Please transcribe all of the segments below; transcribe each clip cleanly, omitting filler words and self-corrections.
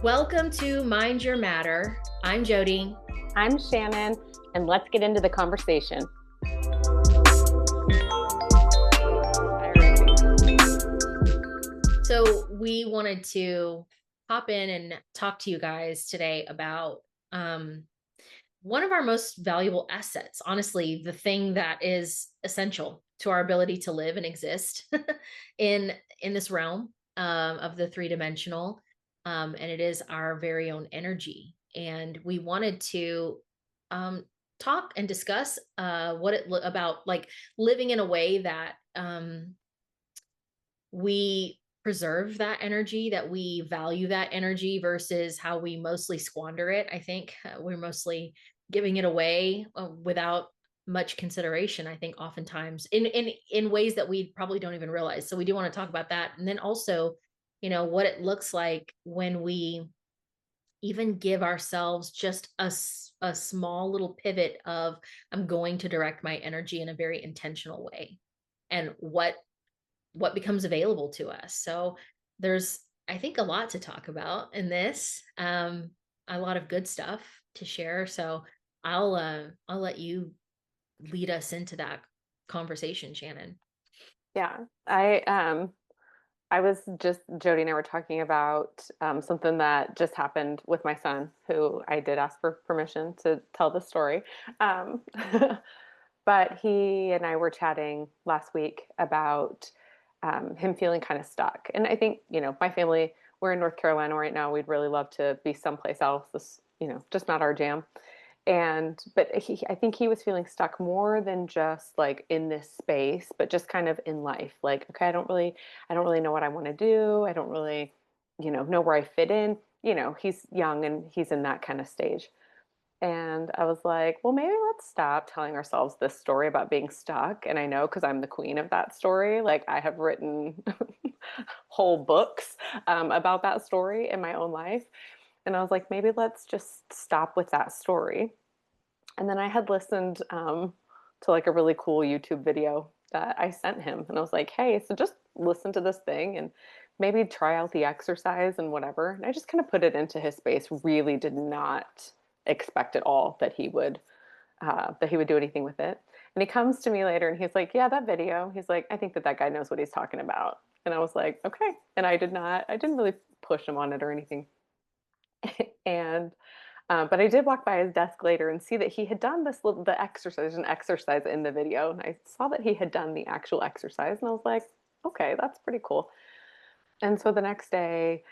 Welcome to Mind Your Matter. I'm Jody. I'm Shannon, and let's get into the conversation. So, we wanted to hop in and talk to you guys today about one of our most valuable assets. Honestly, the thing that is essential to our ability to live and exist in this realm of the three-dimensional, and it is our very own energy. And we wanted to um, talk and discuss about like living in a way that we preserve that energy, that we value that energy versus how we mostly squander it. I think we're mostly giving it away without much consideration. I think oftentimes in ways that we probably don't even realize. So we do want to talk about that, and then also, what it looks like when we even give ourselves just a small little pivot of I'm going to direct my energy in a very intentional way, and what becomes available to us. So there's, I think, a lot to talk about in this, a lot of good stuff to share. So I'll let you lead us into that conversation, Shannon. Yeah, I was just Jody and I were talking about something that just happened with my son, who I did ask for permission to tell the story. Um, but he and I were chatting last week about him feeling kind of stuck. And I think, my family, we're in North Carolina right now. We'd really love to be someplace else. This, just not our jam. But I think he was feeling stuck more than just like in this space, but just kind of in life. Like, okay, I don't really know what I want to do. I don't really, know where I fit in. He's young and he's in that kind of stage. And I was like, well, maybe let's stop telling ourselves this story about being stuck. And I know because I'm the queen of that story. Like, I have written whole books about that story in my own life. And I was like, maybe let's just stop with that story. And then I had listened to like a really cool YouTube video that I sent him. And I was like, hey, so just listen to this thing and maybe try out the exercise and whatever. And I just kind of put it into his space, really did not expect at all that he would do anything with it. And he comes to me later and he's like, yeah, that video. He's like, I think that guy knows what he's talking about. And I was like, okay. And I didn't really push him on it or anything. And but I did walk by his desk later and see that he had done the exercise, an exercise in the video. And I saw that he had done the actual exercise. And I was like, okay, that's pretty cool. And so the next day,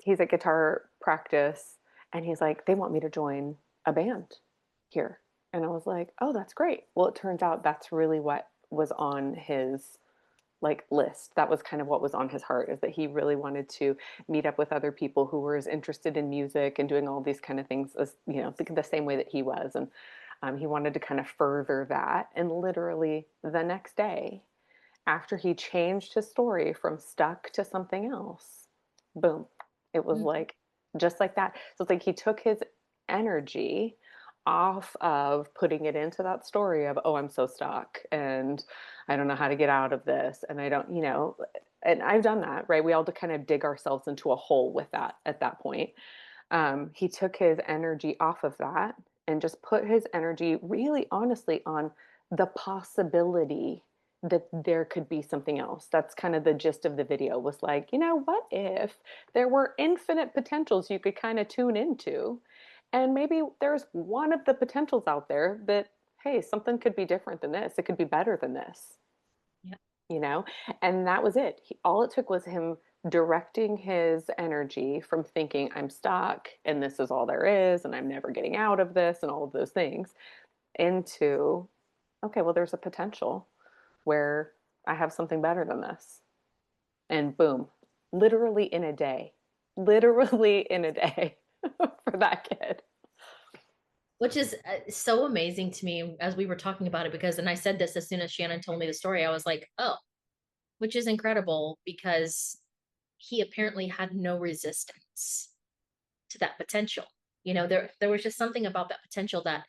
he's at guitar practice and he's like, they want me to join a band here. And I was like, oh, that's great. Well, it turns out that's really what was on his like list. That was kind of what was on his heart, is that he really wanted to meet up with other people who were as interested in music and doing all these kind of things as, the same way that he was. And he wanted to kind of further that. And literally the next day, after he changed his story from stuck to something else, boom, it was Mhm. like just like that. So it's like he took his energy off of putting it into that story of, oh, I'm so stuck and I don't know how to get out of this. And I don't, and I've done that, right? We all kind of dig ourselves into a hole with that at that point. He took his energy off of that and just put his energy really honestly on the possibility that there could be something else. That's kind of the gist of the video, was like, what if there were infinite potentials you could kind of tune into? And maybe there's one of the potentials out there that, hey, something could be different than this. It could be better than this, Yeah. you know? And that was it. All it took was him directing his energy from thinking, I'm stuck and this is all there is and I'm never getting out of this and all of those things, into, okay, well, there's a potential where I have something better than this. And boom, literally in a day, literally in a day for that kid. Which is so amazing to me as we were talking about it, because, and I said this as soon as Shannon told me the story, I was like, oh, which is incredible because he apparently had no resistance to that potential. There was just something about that potential that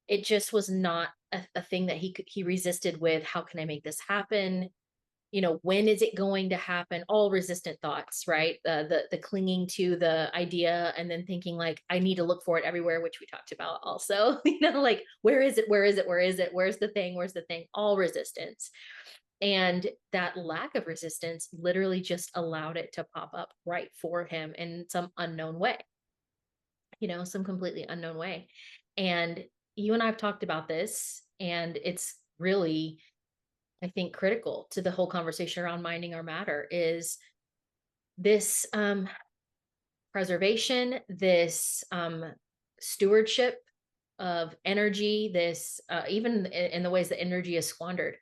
it just was not a thing that he resisted with. How can I make this happen? when is it going to happen? All resistant thoughts, right? The clinging to the idea and then thinking like I need to look for it everywhere, which we talked about also. Like where is it? Where is it? Where is it? Where's the thing? Where's the thing? All resistance. And that lack of resistance literally just allowed it to pop up right for him in some unknown way, some completely unknown way. And you and I have talked about this, and it's really, I think, critical to the whole conversation around minding our matter is this preservation, this stewardship of energy, this even in the ways that energy is squandered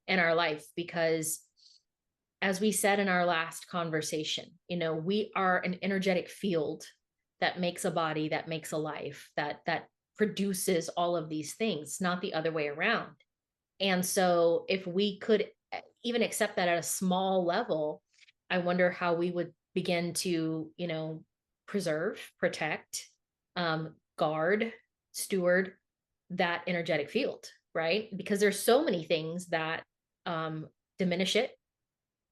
in our life. Because as we said in our last conversation, we are an energetic field that makes a body, that makes a life, that produces all of these things, not the other way around. And so if we could even accept that at a small level, I wonder how we would begin to, preserve, protect, guard, steward that energetic field, right? Because there's so many things that diminish it.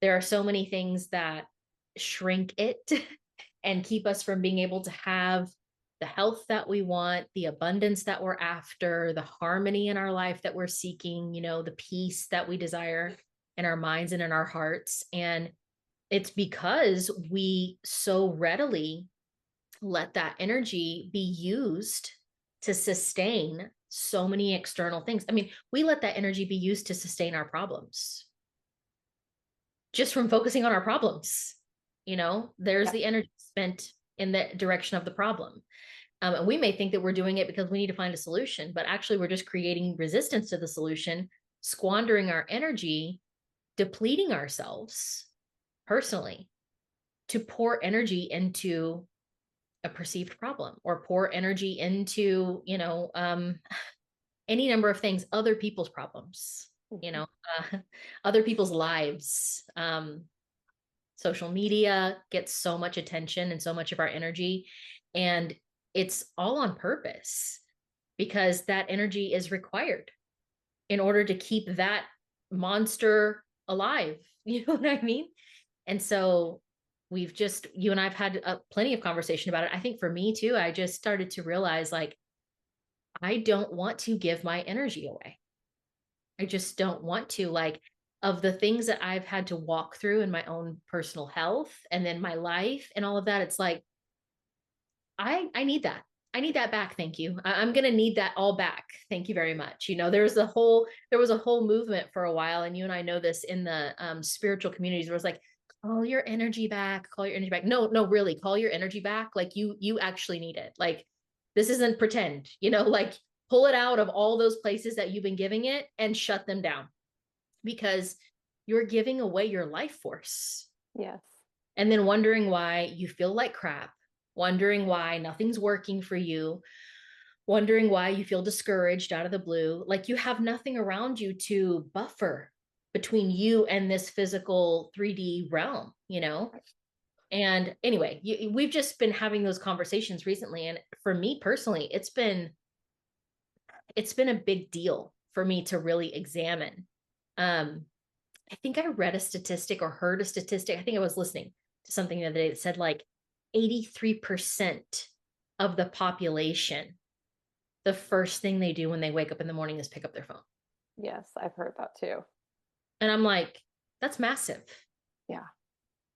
There are so many things that shrink it and keep us from being able to have the health that we want, the abundance that we're after, the harmony in our life that we're seeking, the peace that we desire in our minds and in our hearts. And it's because we so readily let that energy be used to sustain so many external things. I mean, we let that energy be used to sustain our problems just from focusing on our problems. There's Yeah. the energy spent in the direction of the problem. And we may think that we're doing it because we need to find a solution, but actually we're just creating resistance to the solution, squandering our energy, depleting ourselves personally to pour energy into a perceived problem or pour energy into, any number of things, other people's problems, Mhm. other people's lives. Social media gets so much attention and so much of our energy, and it's all on purpose because that energy is required in order to keep that monster alive. You know what I mean? And so you and I've had plenty of conversation about it. I think for me too, I just started to realize like, I don't want to give my energy away. I just don't want to. Like, of the things that I've had to walk through in my own personal health and then my life and all of that, it's like, I need that. I need that back. Thank you. I'm going to need that all back. Thank you very much. There was a whole movement for a while. And you and I know this in the spiritual communities where it's like, call your energy back, call your energy back. No, no, really call your energy back. Like you actually need it. Like this isn't pretend, like pull it out of all those places that you've been giving it and shut them down because you're giving away your life force Yes. and then wondering why you feel like crap, wondering why nothing's working for you, wondering why you feel discouraged out of the blue. Like you have nothing around you to buffer between you and this physical 3D realm. And anyway, we've just been having those conversations recently. And for me personally, it's been a big deal for me to really examine. Um, I think I read a statistic or heard a statistic. I think I was listening to something the other day that said like 83% of the population, the first thing they do when they wake up in the morning is pick up their phone. Yes, I've heard that too. And I'm like, that's massive. Yeah.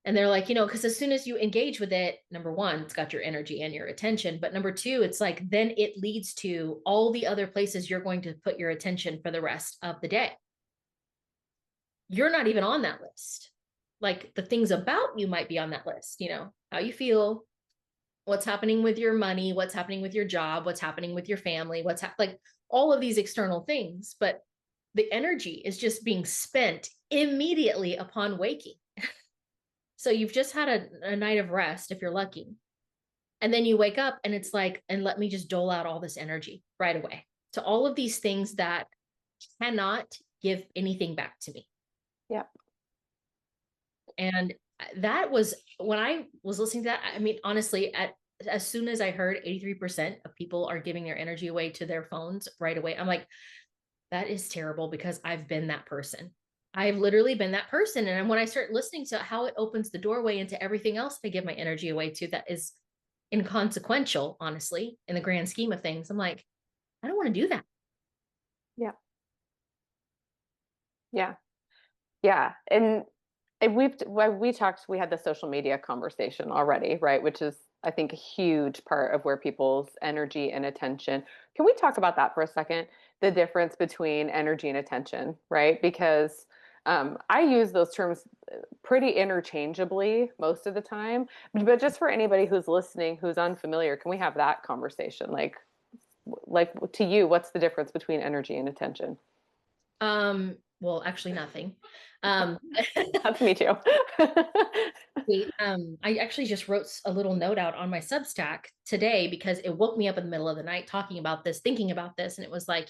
And they're like, because as soon as you engage with it, number one, it's got your energy and your attention. But number two, it's like, then it leads to all the other places you're going to put your attention for the rest of the day. You're not even on that list. Like the things about you might be on that list, how you feel, what's happening with your money, what's happening with your job, what's happening with your family, like all of these external things. But the energy is just being spent immediately upon waking. So you've just had a night of rest if you're lucky. And then you wake up and it's like, and let me just dole out all this energy right away to all of these things that cannot give anything back to me. Yeah. And that was when I was listening to that. I mean, honestly, as soon as I heard 83% of people are giving their energy away to their phones right away, I'm like, that is terrible because I've been that person. I've literally been that person. And when I start listening to how it opens the doorway into everything else I give my energy away to that is inconsequential, honestly, in the grand scheme of things, I'm like, I don't want to do that. Yeah. Yeah. Yeah. And when we talked, we had the social media conversation already, right? Which is, I think, a huge part of where people's energy and attention. Can we talk about that for a second? The difference between energy and attention, right? Because I use those terms pretty interchangeably most of the time. But just for anybody who's listening, who's unfamiliar, can we have that conversation? Like to you, what's the difference between energy and attention? Well, actually nothing. Um, That's me too. I actually just wrote a little note out on my Substack today because it woke me up in the middle of the night talking about this, thinking about this. And it was like,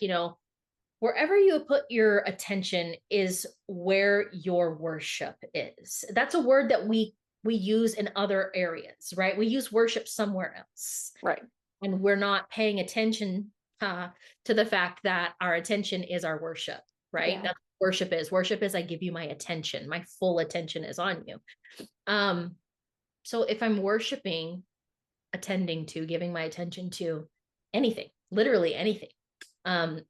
wherever you put your attention is where your worship is. That's a word that we use in other areas, right? We use worship somewhere else. Right. And we're not paying attention to the fact that our attention is our worship, right? Yeah. That's what worship is. Worship is I give you my attention. My full attention is on you. Um, so if I'm worshiping, attending to, giving my attention to anything, literally anything, um,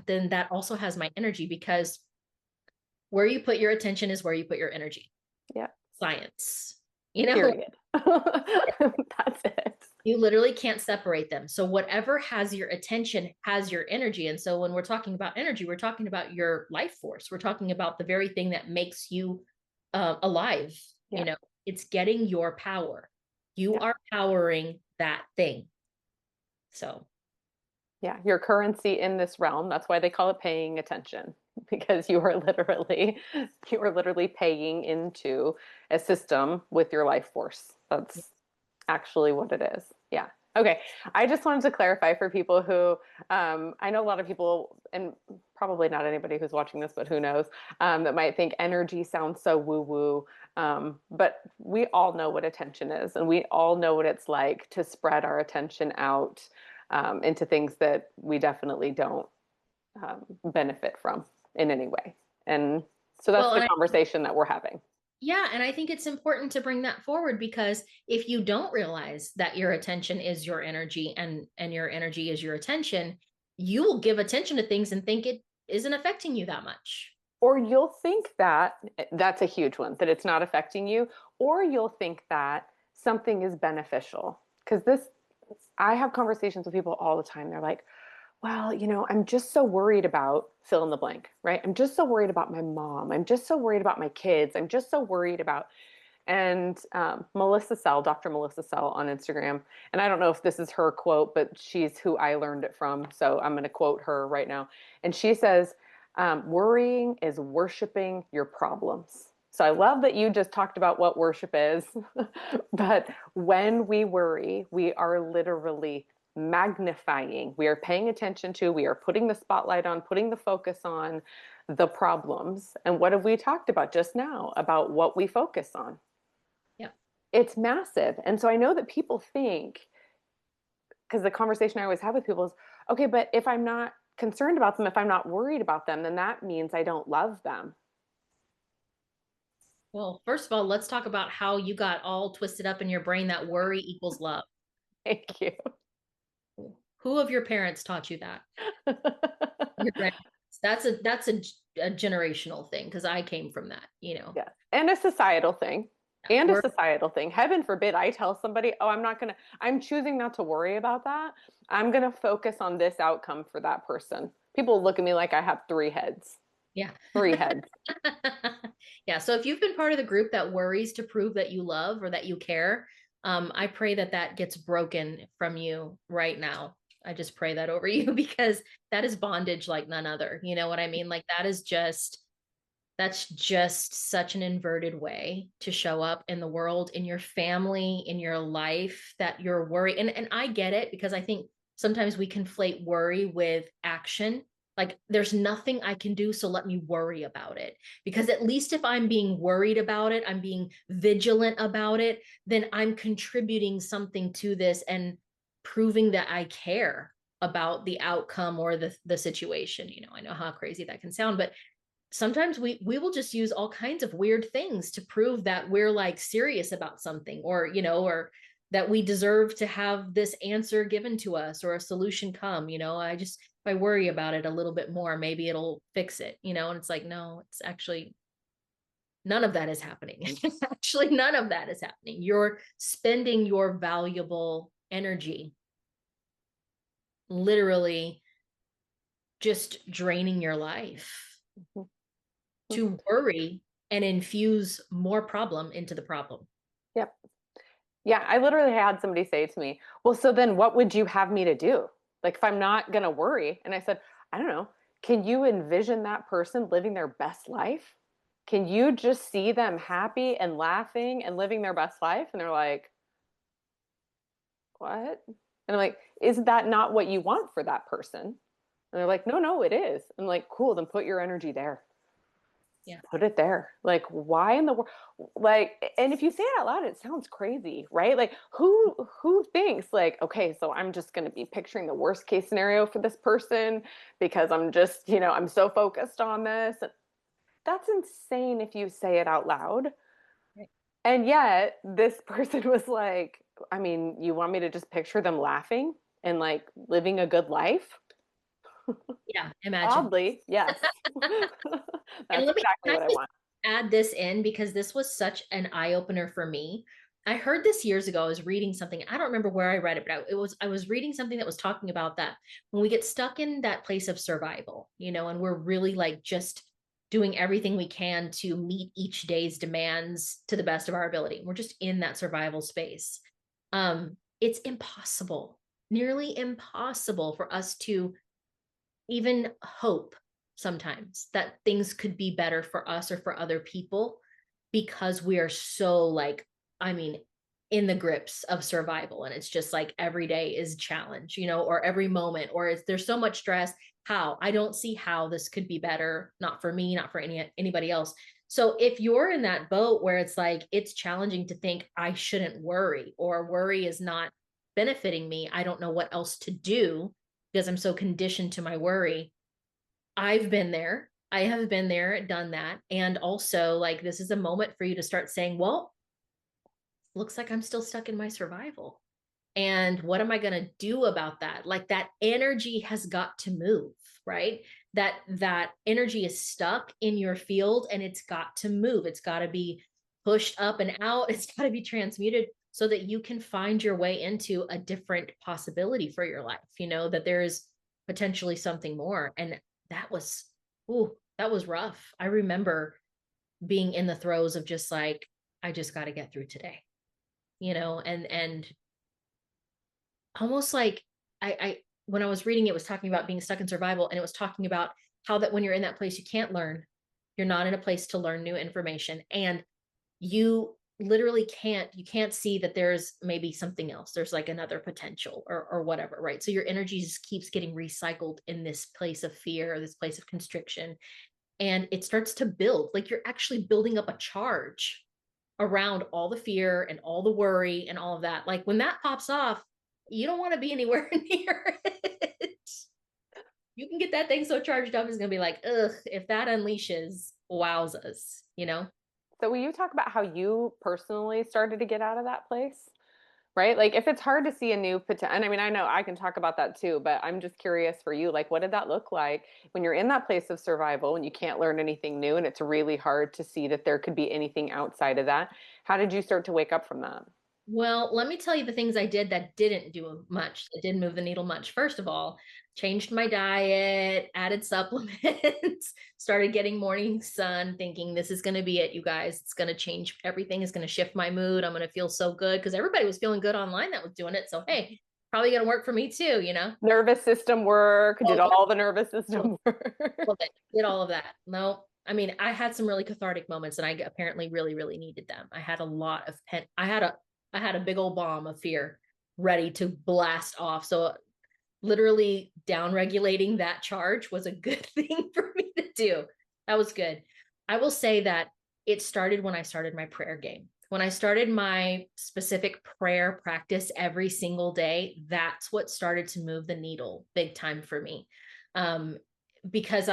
then that also has my energy because where you put your attention is where you put your energy. Yeah. Science, you know, Period. That's it. you literally can't separate them. So whatever has your attention has your energy. And so when we're talking about energy, we're talking about your life force. We're talking about the very thing that makes you alive. You Yeah. know, it's getting your power. You Yeah. are powering that thing. So, Yeah. Your currency in this realm. That's why they call it paying attention, because you are literally paying into a system with your life force. That's actually what it is. Yeah. Okay. I just wanted to clarify for people who, I know a lot of people, and probably not anybody who's watching this, but who knows, that might think energy sounds so woo woo. But we all know what attention is, and we all know what it's like to spread our attention out into things that we definitely don't benefit from in any way. And so that's well, the and conversation that we're having. yeah, and I think it's important to bring that forward because if you don't realize that your attention is your energy and your energy is your attention, you will give attention to things and think it isn't affecting you that much. Or you'll think that that's a huge one, that it's not affecting you, or you'll think that something is beneficial. Because I have conversations with people all the time. They're like, well, I'm just so worried about fill in the blank, right? I'm just so worried about my mom. I'm just so worried about my kids. I'm just so worried about, and Dr. Melissa Sell on Instagram. And I don't know if this is her quote, but she's who I learned it from. So I'm going to quote her right now. And she says, worrying is worshiping your problems. So I love that you just talked about what worship is. But when we worry, we are literally magnifying, we are paying attention to, we are putting the spotlight on, putting the focus on the problems. And what have we talked about just now about what we focus on? Yeah. It's massive. And so I know that people think, because the conversation I always have with people is, okay, but if I'm not concerned about them, if I'm not worried about them, then that means I don't love them. Well, first of all, let's talk about how you got all twisted up in your brain that worry equals love. Thank you. Who of your parents taught you that? Your grandparents. That's a generational thing because I came from that. Yeah. And a societal thing. And a We're societal thing. Heaven forbid I tell somebody, oh, I'm choosing not to worry about that. I'm going to focus on this outcome for that person. People look at me like I have three heads, yeah. three heads. Yeah. So if you've been part of the group that worries to prove that you love or that you care, I pray that that gets broken from you right now. I just pray that over you because that is bondage like none other. You know what I mean? Like that's just such an inverted way to show up in the world, in your family, in your life, that you're worried. And I get it because I think sometimes we conflate worry with action. Like there's nothing I can do, so let me worry about it. Because at least if I'm being worried about it, I'm being vigilant about it, then I'm contributing something to this and proving that I care about the outcome or the situation. I know how crazy that can sound, but sometimes we will just use all kinds of weird things to prove that we're like serious about something, or or that we deserve to have this answer given to us or a solution come. I just, if I worry about it a little bit more, maybe it'll fix it. And it's like, no, it's actually none of that is happening. Actually, none of that is happening. You're spending your valuable energy literally just draining your life Mhm. Mhm. to worry and infuse more problem into the problem. Yep. Yeah, I literally had somebody say to me, "Well, so then what would you have me to do? Like if I'm not going to worry?" And I said, "I don't know. Can you envision that person living their best life? Can you just see them happy and laughing and living their best life?" And they're like, "What?" And I'm like, "Is that not what you want for that person?" And they're like, "No, no, it is." I'm like, "Cool, then put your energy there. Yeah. Put it there." Like, why in the world? Like, and if you say it out loud, it sounds crazy, right? Like, who thinks like, okay, so I'm just going to be picturing the worst case scenario for this person because I'm just, I'm so focused on this. That's insane if you say it out loud. Right. And yet, this person was like, I mean, you want me to just picture them laughing and like living a good life? Yeah. Imagine. Oddly, yes. And That's let me exactly can what I I just want. add this in because this was such an eye opener for me. I heard this years ago. I was reading something. I don't remember where I read it, but I was reading something that was talking about that when we get stuck in that place of survival, and we're really like just doing everything we can to meet each day's demands to the best of our ability. We're just in that survival space. It's impossible, nearly impossible for us to even hope sometimes that things could be better for us or for other people because we are so like, I mean, in the grips of survival. And it's just like every day is a challenge, or every moment, or there's so much stress. How? I don't see how this could be better, not for me, not for anybody else. So if you're in that boat where it's like it's challenging to think I shouldn't worry, or worry is not benefiting me, I don't know what else to do because I'm so conditioned to my worry. I've been there. I have been there, done that. And also, like, this is a moment for you to start saying, well, looks like I'm still stuck in my survival. And what am I going to do about that? Like, that energy has got to move, right? That energy is stuck in your field and it's got to move. It's got to be pushed up and out. It's got to be transmuted so that you can find your way into a different possibility for your life, that there's potentially something more. And that was, ooh, that was rough. I remember being in the throes of just like, I just got to get through today, and almost like I when I was reading it was talking about being stuck in survival, and it was talking about how that when you're in that place you can't learn. You're not in a place to learn new information, and you literally can't see that there's maybe something else. There's like another potential or whatever, right? So your energy just keeps getting recycled in this place of fear or this place of constriction, and it starts to build like you're actually building up a charge around all the fear and all the worry and all of that. Like when that pops off, you don't want to be anywhere near it. You can get that thing so charged up, it's going to be like, ugh, if that unleashes, wowzas, So will you talk about how you personally started to get out of that place? Right? Like if it's hard to see a new potential, and I mean, I know I can talk about that too, but I'm just curious for you, like what did that look like when you're in that place of survival and you can't learn anything new and it's really hard to see that there could be anything outside of that? How did you start to wake up from that? Well, let me tell you the things I did that didn't do much, that didn't move the needle much. First of all, changed my diet, added supplements, started getting morning sun, thinking this is going to be it, you guys. It's going to change everything, is going to shift my mood. I'm going to feel so good because everybody was feeling good online that was doing it. So, hey, probably going to work for me too. Nervous system work? Did Oh, all the nervous yeah. system work? Love it. Did all of that. No, I mean, I had some really cathartic moments and I apparently really, really needed them. I had a lot of I had a big old bomb of fear ready to blast off. So literally down regulating that charge was a good thing for me to do. That was good. I will say that it started when I started my prayer game. When I started my specific prayer practice every single day, that's what started to move the needle big time for me. Um, because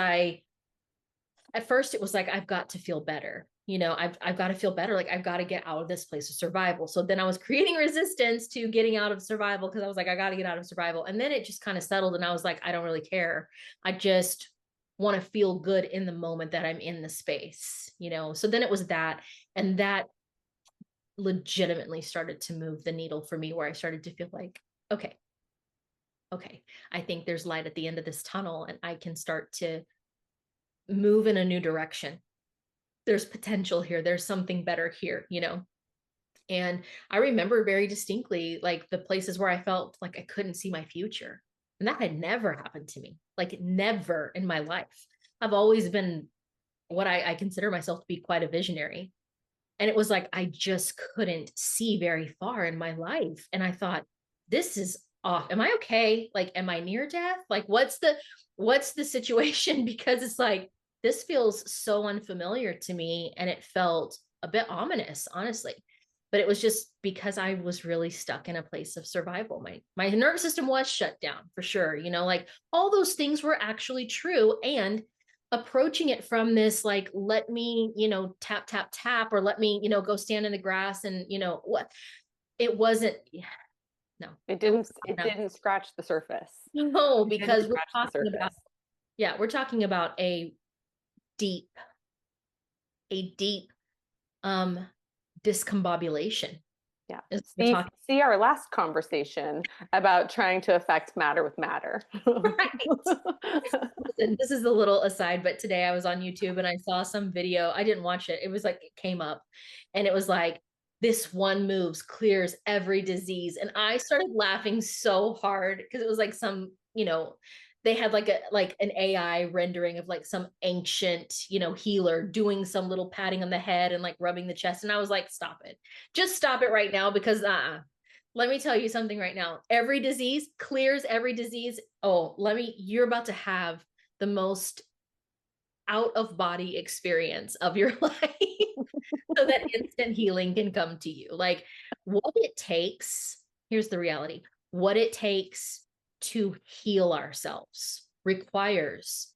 at first it was like, I've got to feel better. I've got to feel better. Like I've got to get out of this place of survival. So then I was creating resistance to getting out of survival because I was like, I got to get out of survival. And then it just kind of settled and I was like, I don't really care. I just want to feel good in the moment that I'm in the space. So then it was that. And that legitimately started to move the needle for me where I started to feel like, okay, okay, I think there's light at the end of this tunnel and I can start to move in a new direction. There's potential here. There's something better here. And I remember very distinctly like the places where I felt like I couldn't see my future. And that had never happened to me, like never in my life. I've always been what I consider myself to be quite a visionary. And it was like I just couldn't see very far in my life. And I thought, this is off. Am I okay? Like, am I near death? Like, what's the situation? Because it's like this feels so unfamiliar to me. And it felt a bit ominous, honestly. But it was just because I was really stuck in a place of survival. My nervous system was shut down for sure. Like all those things were actually true. And approaching it from this like let me tap tap tap or let me go stand in the grass and what it wasn't. No, It it was didn't it not enough. didn't scratch the surface. No, It didn't because we're scratch the talking about, surface. yeah, we're talking about deep a deep um discombobulation Yeah. is we're See, talking. see our last conversation about trying to affect matter with matter. Right. Listen, this is a little aside, but today I was on YouTube and I saw some video. I didn't watch it. It was like it came up and it was like this one moves clears every disease. And I started laughing so hard because it was like they had like an AI rendering of like some ancient healer doing some little patting on the head and like rubbing the chest. And I was like, stop it. Just stop it right now because let me tell you something right now. Every disease clears every disease. Oh, you're about to have the most out of body experience of your life so that instant healing can come to you. Like what it takes, here's the reality what it takes to heal ourselves requires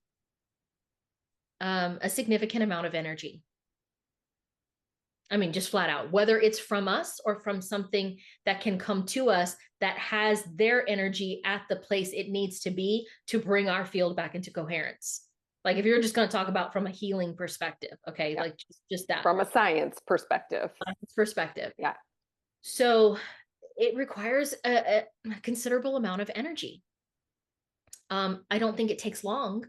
a significant amount of energy. I mean, just flat out, whether it's from us or from something that can come to us that has their energy at the place it needs to be to bring our field back into coherence. Like if you're just going to talk about from a healing perspective, okay, Yeah. like just that From a science perspective. perspective. Yeah. So it requires a considerable amount of energy. I don't think it takes long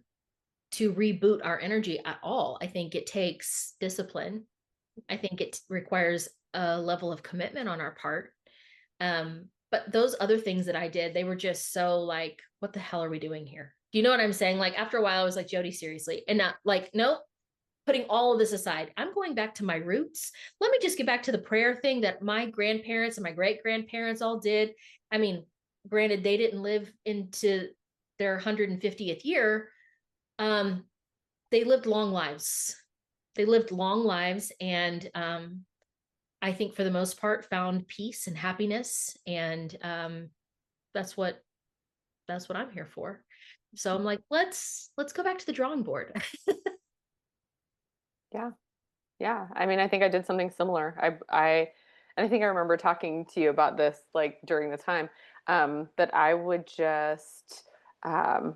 to reboot our energy at all. I think it takes discipline. I think it requires a level of commitment on our part. But those other things that I did, they were just so like, what the hell are we doing here? Do you know what I'm saying? Like after a while, I was like, Jody, seriously. And not like, nope, putting all of this aside, I'm going back to my roots. Let me just get back to the prayer thing that my grandparents and my great grandparents all did. I mean, granted, they didn't live into their 150th year. Um, they lived long lives. They lived long lives and I think for the most part found peace and happiness and that's what that's what I'm here for. So I'm like, let's go back to the drawing board. Yeah. Yeah. I mean, I think I did something similar. And I think I remember talking to you about this like during the time, that um,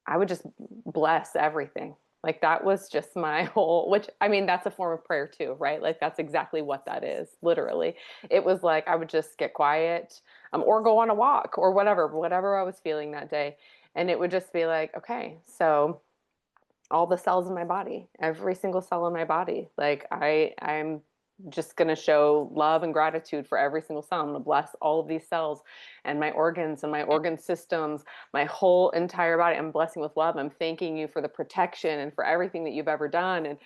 I would just bless everything. Like that was just my whole, which I mean, that's a form of prayer too, right? Like that's exactly what that is, literally. It was like I would just get quiet, or go on a walk or whatever I was feeling that day. And it would just be like, okay, so all the cells in my body, every single cell in my body. Like I'm just going to show love and gratitude for every single cell. I'm going to bless all of these cells and my organs and my organ systems, my whole entire body. I'm blessing with love. I'm thanking you for the protection and for everything that you've ever done. And,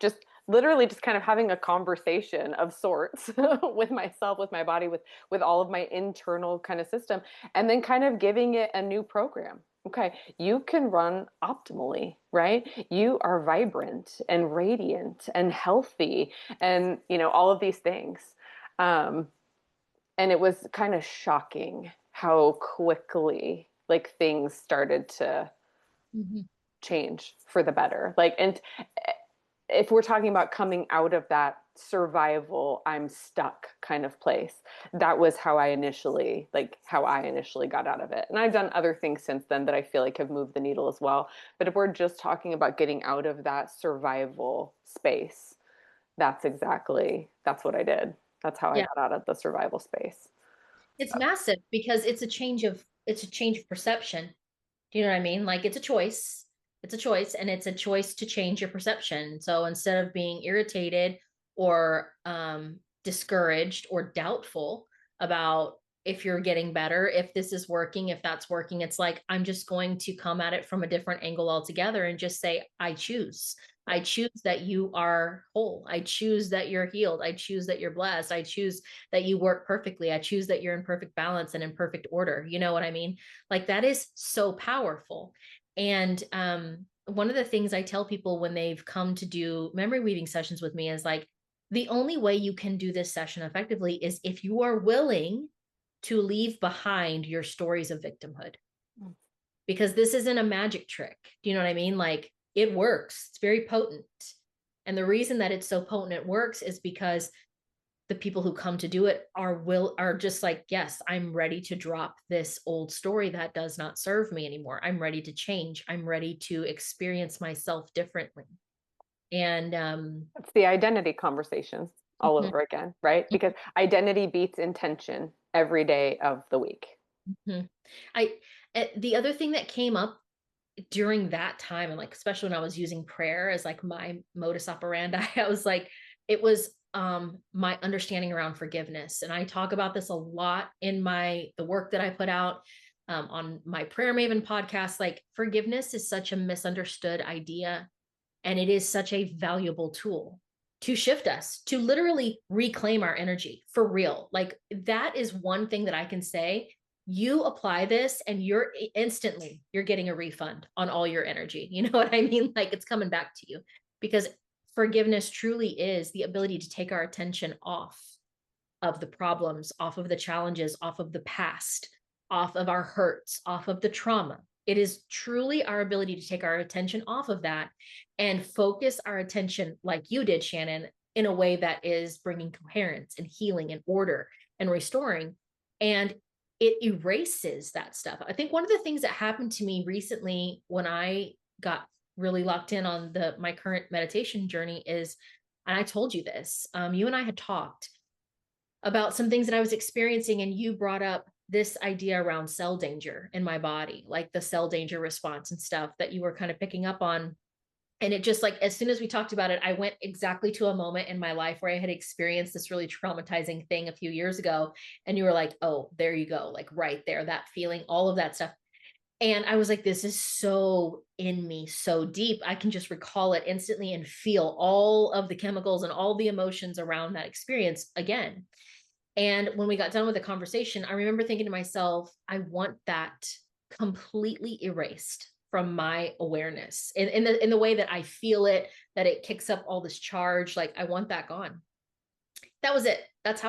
just literally just kind of having a conversation of sorts with myself, with my body, with all of my internal kind of system, and then kind of giving it a new program. Okay, you can run optimally, right? You are vibrant and radiant and healthy and, all of these things. Um, and it was kind of shocking how quickly like things started to Mhm. change for the better. Like, and if we're talking about coming out of that survival, I'm stuck kind of place, that was how I initially got out of it. And I've done other things since then that I feel like have moved the needle as well. But if we're just talking about getting out of that survival space, that's what I did. That's how I Yeah. got out of the survival space. It's massive because it's a change of perception. Do you know what I mean? Like it's a choice. It's a choice and it's a choice to change your perception. So instead of being irritated or discouraged or doubtful about if you're getting better, if this is working, if that's working, it's like I'm just going to come at it from a different angle altogether and just say, I choose. I choose that you are whole. I choose that you're healed. I choose that you're blessed. I choose that you work perfectly. I choose that you're in perfect balance and in perfect order. You know what I mean? Like that is so powerful. And one of the things I tell people when they've come to do memory weaving sessions with me is like, the only way you can do this session effectively is if you are willing to leave behind your stories of victimhood, because this isn't a magic trick. Do you know what I mean? Like it works. It's very potent. And the reason that it's so potent it works is because the people who come to do it are just like, yes, I'm ready to drop this old story that does not serve me anymore. I'm ready to change. I'm ready to experience myself differently. And It's the identity conversation all mhm, over again, right? Because identity beats intention every day of the week. mhm. I the other thing that came up during that time, and like especially when I was using prayer as like my modus operandi, I was like, it was my understanding around forgiveness. And I talk about this a lot in the work that I put out on my Prayer Maven podcast. Like forgiveness is such a misunderstood idea, and it is such a valuable tool to shift us, to literally reclaim our energy for real. Like that is one thing that I can say. You apply this and you're getting a refund on all your energy. You know what I mean? Like it's coming back to you because forgiveness truly is the ability to take our attention off of the problems, off of the challenges, off of the past, off of our hurts, off of the trauma. It is truly our ability to take our attention off of that and focus our attention, like you did, Shannon, in a way that is bringing coherence and healing and order and restoring. And it erases that stuff. I think one of the things that happened to me recently when I got really locked in on my current meditation journey is, and I told you this, you and I had talked about some things that I was experiencing, and you brought up this idea around cell danger in my body, like the cell danger response and stuff that you were kind of picking up on. And it just like, as soon as we talked about it, I went exactly to a moment in my life where I had experienced this really traumatizing thing a few years ago. And you were like, oh, there you go. Like right there, that feeling, all of that stuff. And I was like, this is so in me, so deep. I can just recall it instantly and feel all of the chemicals and all the emotions around that experience again. And when we got done with the conversation, I remember thinking to myself, I want that completely erased from my awareness in the way that I feel it, that it kicks up all this charge. Like I want that gone. That was it. That's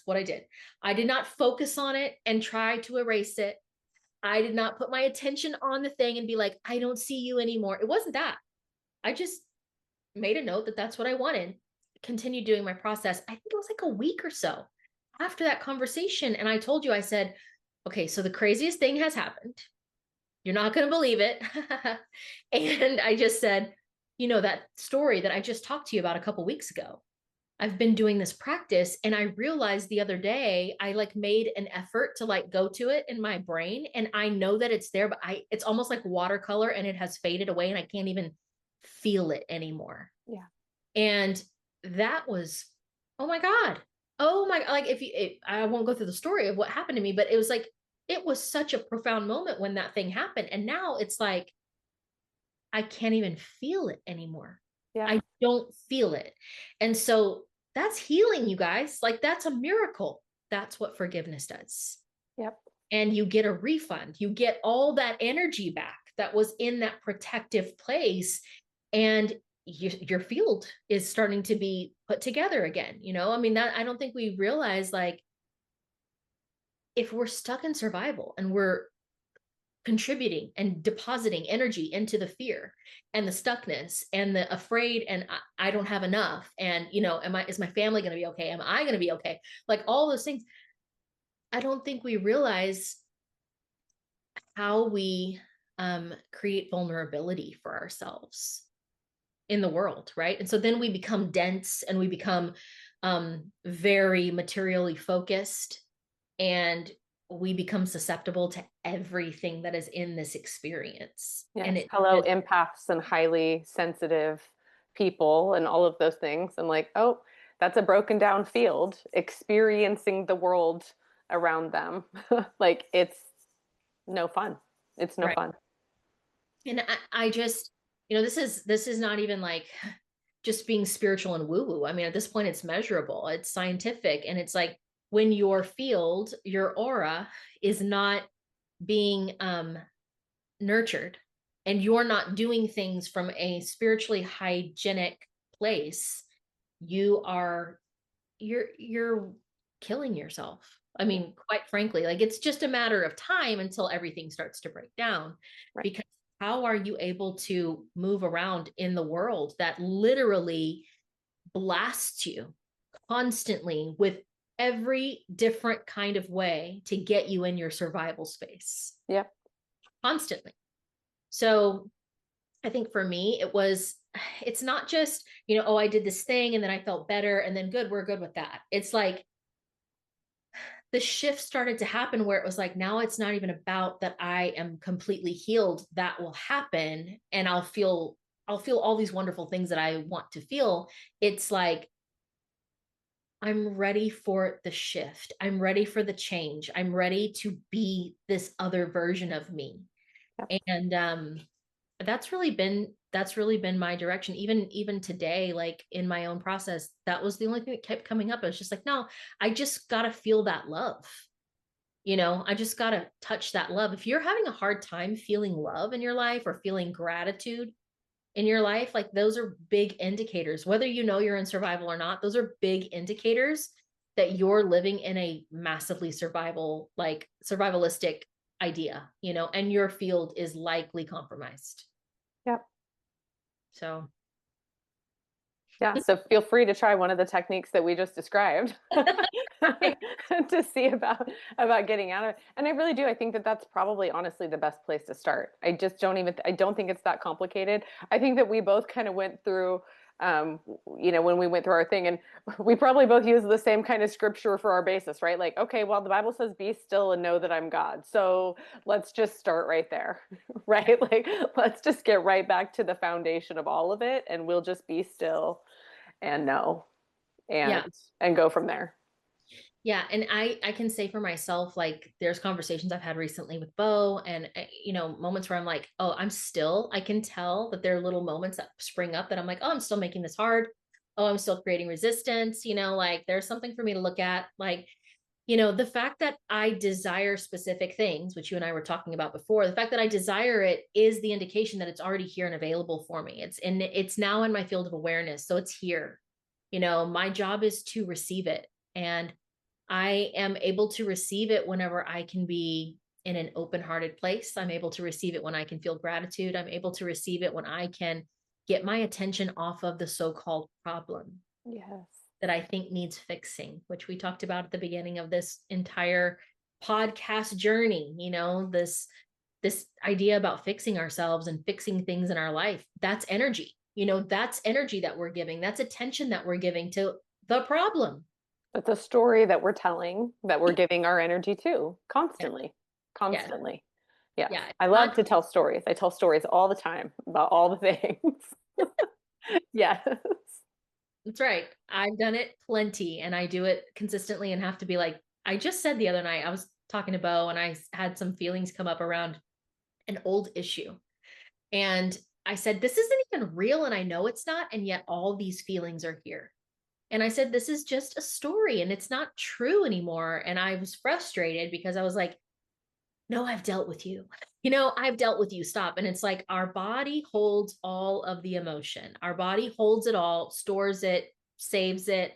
what I did. I did not focus on it and try to erase it. I did not put my attention on the thing and be like, I don't see you anymore. It wasn't that. I just made a note that that's what I wanted. Continued doing my process. I think it was like a week or so after that conversation. And I told you, I said, okay, so the craziest thing has happened. You're not going to believe it. And I just said, that story that I just talked to you about a couple weeks ago. I've been doing this practice and I realized the other day I like made an effort to like go to it in my brain and I know that it's there, but it's almost like watercolor and it has faded away and I can't even feel it anymore. Yeah. And that was, oh my God. Oh my, like I won't go through the story of what happened to me, but it was like, it was such a profound moment when that thing happened. And now it's like, I can't even feel it anymore. Yeah. I don't feel it. And so that's healing, you guys. Like that's a miracle. That's what forgiveness does. Yep. And you get a refund. You get all that energy back that was in that protective place. And your field is starting to be put together again. I mean, that I don't think we realize like if we're stuck in survival and we're contributing and depositing energy into the fear and the stuckness and the afraid and I don't have enough and is my family going to be okay, am I going to be okay, like all those things. I don't think we realize how we create vulnerability for ourselves in the world, right? And so then we become dense and we become very materially focused, and we become susceptible to everything that is in this experience. And Yes. it Hello, just, empaths and highly sensitive people and all of those things. And like, oh, that's a broken down field experiencing the world around them. Like it's no fun. It's no right. fun. And I just, this is not even like just being spiritual and woo woo. I mean, at this point, it's measurable, it's scientific. And it's like when your field, your aura is not being nurtured, and you're not doing things from a spiritually hygienic place, you are you're killing yourself. I Yeah, mean, quite frankly, like it's just a matter of time until everything starts to break down. right. Because how are you able to move around in the world that literally blasts you constantly with every different kind of way to get you in your survival space Yep. constantly? So I think for me, it's not just, oh, I did this thing and then I felt better and then good, we're good with that. It's like the shift started to happen where it was like, now it's not even about that I am completely healed. That will happen and I'll feel all these wonderful things that I want to feel. It's like, I'm ready for the shift. I'm ready for the change. I'm ready to be this other version of me. Yep. And that's really been my direction, even today, like in my own process. That was the only thing that kept coming up. I was just like, no, I just got to feel that love. I just got to touch that love. If you're having a hard time feeling love in your life or feeling gratitude in your life, like those are big indicators, whether you're in survival or not. Those are big indicators that you're living in a massively survivalistic idea, and your field is likely compromised. Yep. So Yeah, so feel free to try one of the techniques that we just described to see about getting out of it. And I really do. I think that that's probably honestly the best place to start. I don't think it's that complicated. I think that we both kind of went through when we went through our thing, and we probably both use the same kind of scripture for our basis, right? Like, okay, well, the Bible says be still and know that I'm God. So let's just start right there, right? Like, let's just get right back to the foundation of all of it, and we'll just be still and know yeah. and go from there. Yeah, and I can say for myself, like there's conversations I've had recently with Bo, and moments where I'm like, oh, I can tell that there are little moments that spring up that I'm like, oh, I'm still making this hard. Oh, I'm still creating resistance. Like there's something for me to look at. Like, the fact that I desire specific things, which you and I were talking about before, the fact that I desire it is the indication that it's already here and available for me. It's now in my field of awareness. So it's here. My job is to receive it. And I am able to receive it whenever I can be in an open hearted place. I'm able to receive it when I can feel gratitude. I'm able to receive it when I can get my attention off of the so called problem Yes. that I think needs fixing, which we talked about at the beginning of this entire podcast journey. This idea about fixing ourselves and fixing things in our life. That's energy. That's energy that we're giving. That's attention that we're giving to the problem. It's a story that we're telling, that we're giving our energy to Yeah. constantly. Yeah. Constantly. Yes. Yeah. It's I love not, to tell stories. I tell stories all the time about all the things. Yes. that's right. I've done it plenty and I do it consistently and have to be like, I just said the other night, I was talking to Bo and I had some feelings come up around an old issue. And I said, this isn't even real. And I know it's not. And yet all these feelings are here. And I said, this is just a story and it's not true anymore. And I was frustrated because I was like, no, I've dealt with you. I've dealt with you. Stop. And it's like our body holds all of the emotion. Our body holds it all, stores it, saves it.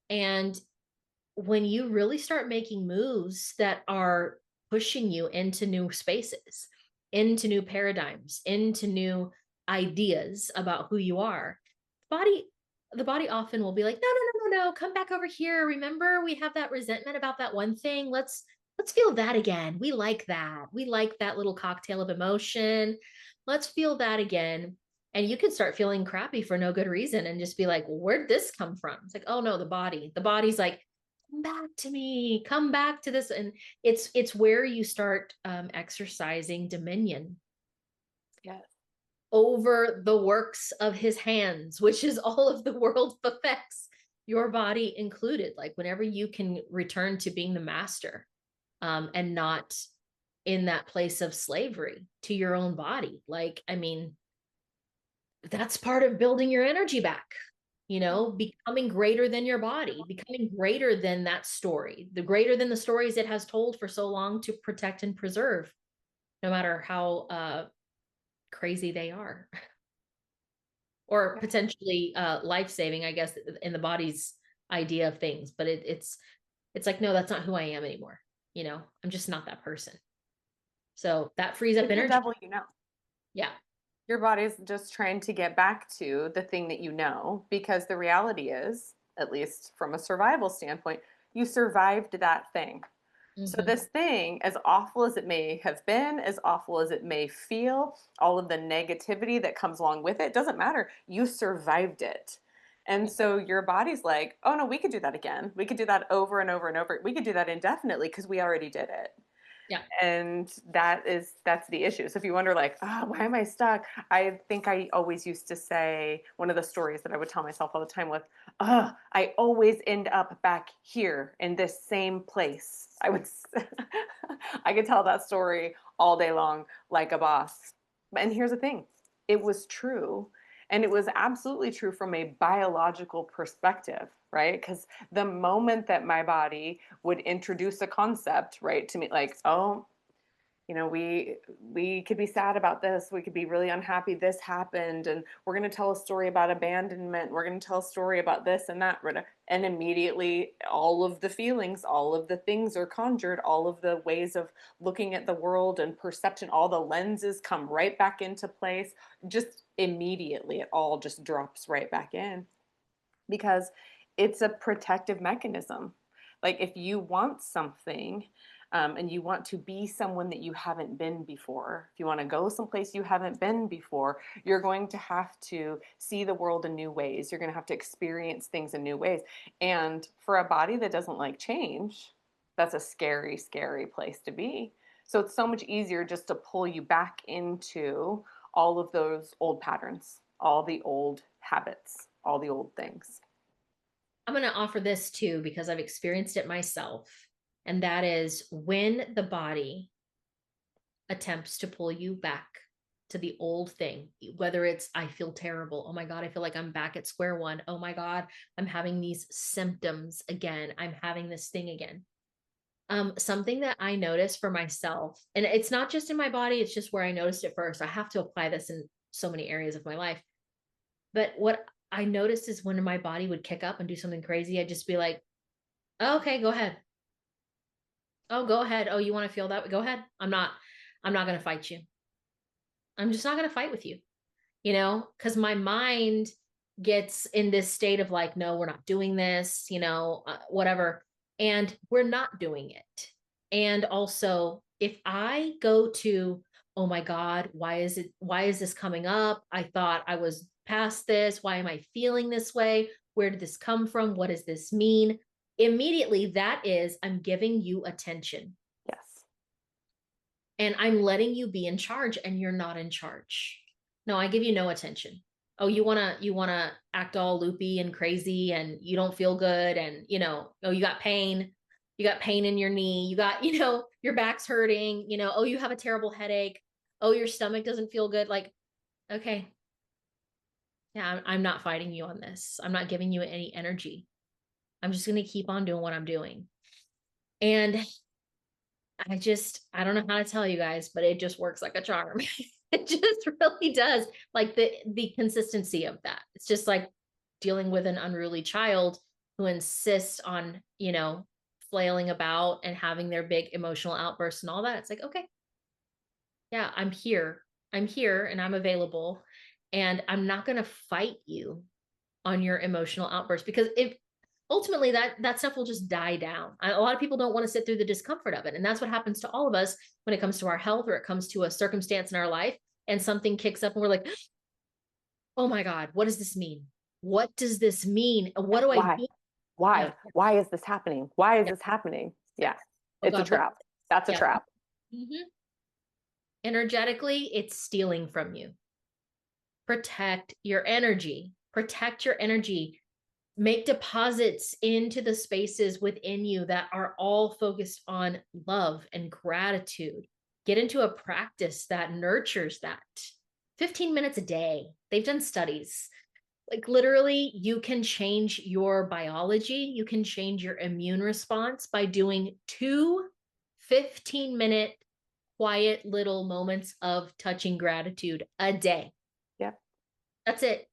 And when you really start making moves that are pushing you into new spaces, into new paradigms, into new ideas about who you are. Body the body often will be like, no, no, no, no, no, come back over here. Remember, we have that resentment about that one thing. Let's feel that again. We like that. We like that little cocktail of emotion. Let's feel that again. And you can start feeling crappy for no good reason and just be like, well, where'd this come from? It's like, oh no, the body. The body's like, come back to me, come back to this. And it's where you start exercising dominion Yes. over the works of his hands, which is all of the world effects, your body included. Like whenever you can return to being the master, and not in that place of slavery to your own body. Like, I mean, that's part of building your energy back, becoming greater than your body, becoming greater than that story, the greater than the stories it has told for so long to protect and preserve, no matter how crazy they are. Or potentially life-saving, I guess, in the body's idea of things. But it's like, no, that's not who I am anymore. I'm just not that person. So that frees up It's the energy. devil you know. Yeah. Your body's just trying to get back to the thing that you know, because the reality is, at least from a survival standpoint, you survived that thing. So, Hmm. this thing, as awful as it may have been, as awful as it may feel, all of the negativity that comes along with it, doesn't matter. You survived it. And so your body's like, oh no, we could do that again. We could do that over and over and over. We could do that indefinitely because we already did it. Yeah. And that's the issue. So if you wonder like, oh, why am I stuck? I think I always used to say, one of the stories that I would tell myself all the time was, oh, I always end up back here in this same place. I could tell that story all day long like a boss. And here's the thing, it was true. And it was absolutely true from a biological perspective, right? Because the moment that my body would introduce a concept, right, to me, like, oh, we could be sad about this, we could be really unhappy this happened, and we're going to tell a story about abandonment, we're going to tell a story about this and that, and immediately all of the feelings, all of the things are conjured, all of the ways of looking at the world and perception, all the lenses come right back into place. Just immediately it all just drops right back in, because it's a protective mechanism. Like if you want something, and you want to be someone that you haven't been before, if you want to go someplace you haven't been before, you're going to have to see the world in new ways. You're going to have to experience things in new ways. And for a body that doesn't like change, that's a scary, scary place to be. So it's so much easier just to pull you back into all of those old patterns, all the old habits, all the old things. I'm going to offer this too because I've experienced it myself. And that is when the body attempts to pull you back to the old thing, whether it's, I feel terrible. Oh my God, I feel like I'm back at square one. Oh my God, I'm having these symptoms again. I'm having this thing again. Something that I noticed for myself, and it's not just in my body, it's just where I noticed it first. I have to apply this in so many areas of my life. But what I noticed is when my body would kick up and do something crazy, I'd just be like, oh, okay, go ahead. Oh, go ahead. Oh, you want to feel that? Go ahead. I'm not going to fight you. I'm just not going to fight with you, because my mind gets in this state of like, no, we're not doing this, whatever. And we're not doing it. And also, if I go to, oh my God, why is this coming up? I thought I was past this. Why am I feeling this way? Where did this come from? What does this mean? Immediately, that is, I'm giving you attention Yes. and I'm letting you be in charge and you're not in charge. No, I give you no attention. Oh, you wanna act all loopy and crazy and you don't feel good and oh, you got pain. You got pain in your knee. You got, your back's hurting, oh, you have a terrible headache. Oh, your stomach doesn't feel good. Like, okay. Yeah, I'm not fighting you on this. I'm not giving you any energy. I'm just gonna keep on doing what I'm doing. And I don't know how to tell you guys, but it just works like a charm. It just really does. Like the consistency of that. It's just like dealing with an unruly child who insists on, flailing about and having their big emotional outbursts and all that. It's like, okay, Yeah, I'm here. I'm here and I'm available. And I'm not going to fight you on your emotional outburst because if ultimately that stuff will just die down. A lot of people don't want to sit through the discomfort of it. And that's what happens to all of us when it comes to our health or it comes to a circumstance in our life and something kicks up and we're like, oh my God, what does this mean? What does this mean? What Yeah. do I Why? do? Yeah. Why is this happening? Why is Yeah. this happening? Yeah. Oh It's a God, what? trap. That's a Yeah. trap. Mhm. Energetically, it's stealing from you. Protect your energy. Protect your energy. Make deposits into the spaces within you that are all focused on love and gratitude. Get into a practice that nurtures that. 15 minutes a day. They've done studies. Like literally, you can change your biology, you can change your immune response by doing two 15-minute quiet little moments of touching gratitude a day. Yep. That's it.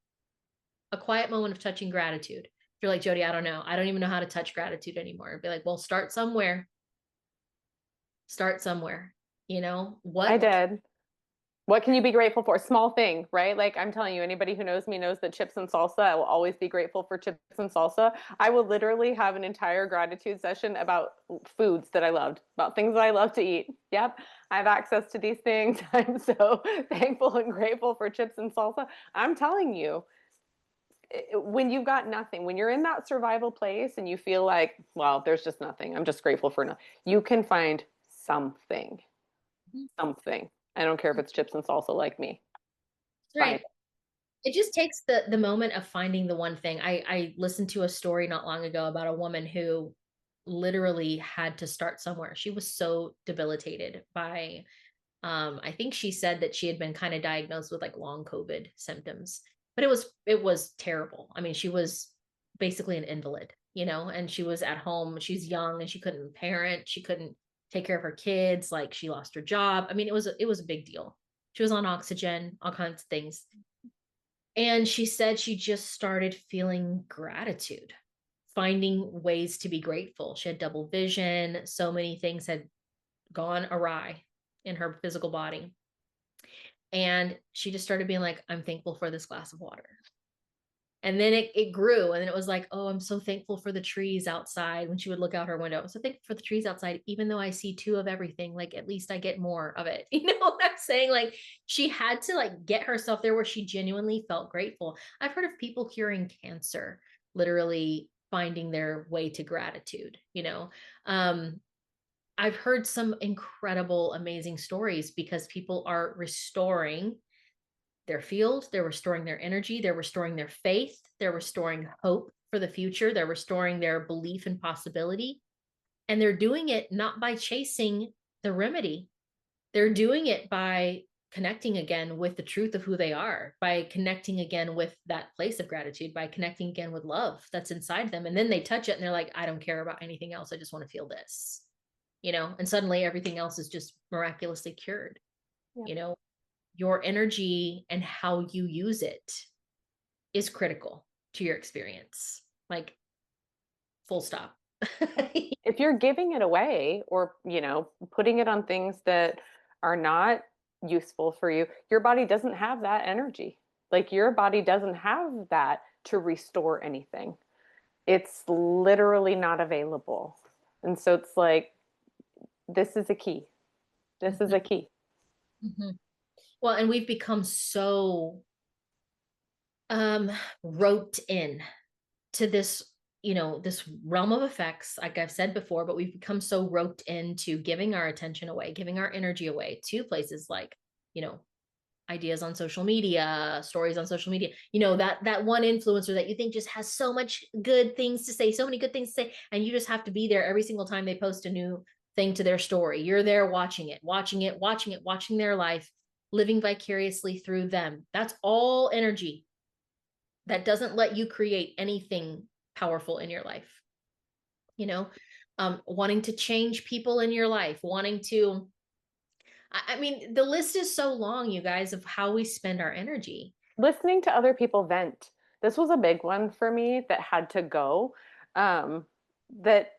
A quiet moment of touching gratitude. If you're like, Jody, I don't know. I don't even know how to touch gratitude anymore. Be like, well, start somewhere. Start somewhere. You know, I what? did. What can you be grateful for? Small thing, right? Like I'm telling you, anybody who knows me knows that chips and salsa, I will always be grateful for chips and salsa. I will literally have an entire gratitude session about foods that I loved, about things that I love to eat. Yep, I have access to these things. I'm so thankful and grateful for chips and salsa. I'm telling you, when you've got nothing, when you're in that survival place and you feel like, well, there's just nothing, I'm just grateful for nothing, you can find something, something. I don't care if it's chips and salsa like me. Find Right. It just takes the moment of finding the one thing. I listened to a story not long ago about a woman who literally had to start somewhere. She was so debilitated by I think she said that she had been kind of diagnosed with like long COVID symptoms, but it was terrible. I mean, she was basically an invalid, you know, and she was at home. She's young and she couldn't parent. She couldn't take care of her kids. Like she lost her job. I mean, it was a big deal. She was on oxygen, all kinds of things. And she said she just started feeling gratitude, finding ways to be grateful. She had double vision. So many things had gone awry in her physical body. And she just started being like, I'm thankful for this glass of water. And then it grew. And then it was like, oh, I'm so thankful for the trees outside. When she would look out her window, I'm so thankful for the trees outside, even though I see two of everything, like at least I get more of it. You know what I'm saying? Like she had to like get herself there where she genuinely felt grateful. I've heard of people curing cancer, literally finding their way to gratitude, you know. I've heard some incredible, amazing stories because people are restoring their field, they're restoring their energy, they're restoring their faith, they're restoring hope for the future, they're restoring their belief in possibility. And they're doing it not by chasing the remedy, they're doing it by connecting again with the truth of who they are, by connecting again with that place of gratitude, by connecting again with love that's inside them. And then they touch it and they're like, I don't care about anything else. I just want to feel this, you know, and suddenly everything else is just miraculously cured, yeah. you know. Your energy and how you use it is critical to your experience. Like full stop. If you're giving it away or, putting it on things that are not useful for you, your body doesn't have that energy. Like your body doesn't have that to restore anything. It's literally not available. And so it's like, this is a key. This is Mhm, a key. mhm. Well, and we've become so um roped in to this, you know, this realm of effects, like I've said before, but we've become so roped into giving our attention away, giving our energy away to places like, you know, ideas on social media, stories on social media, you know, that one influencer that you think just has so much good things to say, so many good things to say, and you just have to be there every single time they post a new thing to their story. You're there watching it, watching it, watching it, watching their life, living vicariously through them. That's all energy that doesn't let you create anything powerful in your life, you know. Wanting to change people in your life, wanting to, I mean, the list is so long, you guys, of how we spend our energy. Listening to other people vent. This was a big one for me that had to go. That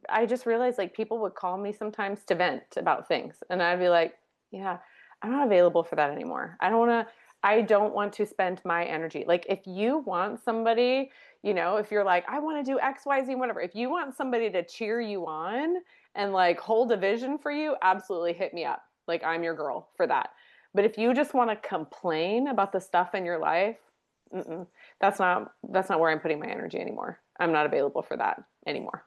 I just realized like people would call me sometimes to vent about things. And I'd be like, yeah. I'm not available for that anymore. I don't want to spend my energy. Like if you want somebody, if you're like, I want to do X, Y, Z, whatever. If you want somebody to cheer you on and like hold a vision for you, absolutely hit me up. Like I'm your girl for that. But if you just want to complain about the stuff in your life, mm-mm, that's not where I'm putting my energy anymore. I'm not available for that anymore.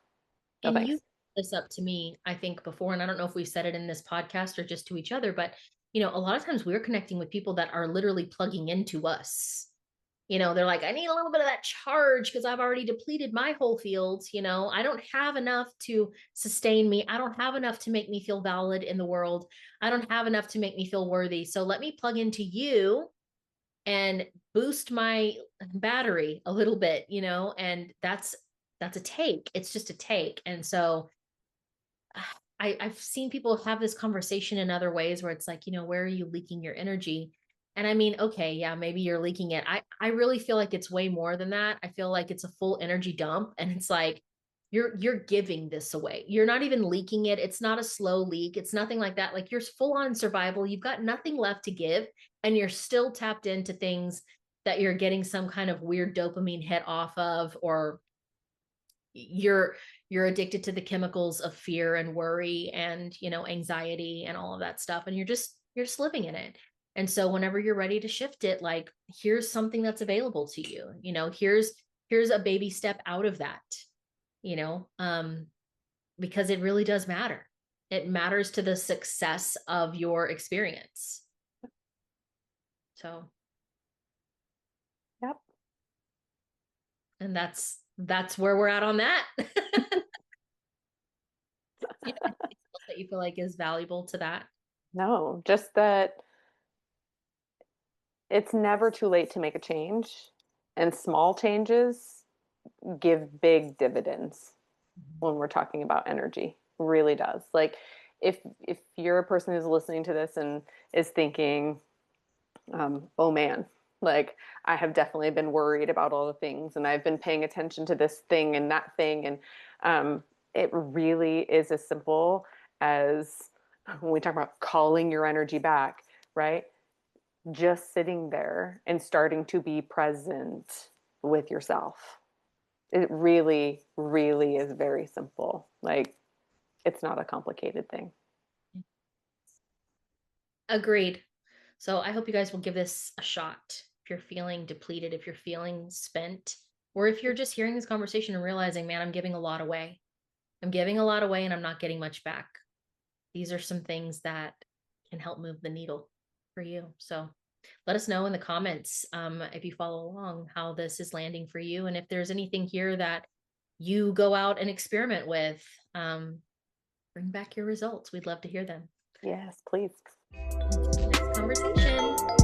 No And you thanks. brought this up to me, I think, before, and I don't know if we said it in this podcast or just to each other, but a lot of times we're connecting with people that are literally plugging into us. They're like, I need a little bit of that charge because I've already depleted my whole fields. I don't have enough to sustain me. I don't have enough to make me feel valid in the world. I don't have enough to make me feel worthy. So let me plug into you and boost my battery a little bit, and that's a take. It's just a take. And so I've seen people have this conversation in other ways where it's like, where are you leaking your energy? And I mean, okay, yeah, maybe you're leaking it. I really feel like it's way more than that. I feel like it's a full energy dump, and it's like you're giving this away. You're not even leaking it. It's not a slow leak. It's nothing like that. Like you're full on survival. You've got nothing left to give, and you're still tapped into things that you're getting some kind of weird dopamine hit off of, or you're you're addicted to the chemicals of fear and worry and anxiety and all of that stuff, and you're just living in it. And so whenever you're ready to shift it, like, here's something that's available to you. Here's a baby step out of that, you know um because it really does matter. It matters to the success of your experience. So, Yep. and that's where we're at on that. Anything else that you feel like is valuable to that? No, just that it's never too late to make a change, and small changes give big dividends when we're talking about energy. Really does. Like if you're a person who's listening to this and is thinking, oh man, like I have definitely been worried about all the things, and I've been paying attention to this thing and that thing, and it really is as simple as when we talk about calling your energy back, right? Just sitting there and starting to be present with yourself. It really, really is very simple. Like, it's not a complicated thing. Agreed. So I hope you guys will give this a shot. If you're feeling depleted, if you're feeling spent, or if you're just hearing this conversation and realizing, man, I'm giving a lot away. I'm giving a lot away and I'm not getting much back. These are some things that can help move the needle for you. So let us know in the comments, if you follow along, how this is landing for you. And if there's anything here that you go out and experiment with, bring back your results. We'd love to hear them. Yes, please. Until the next conversation.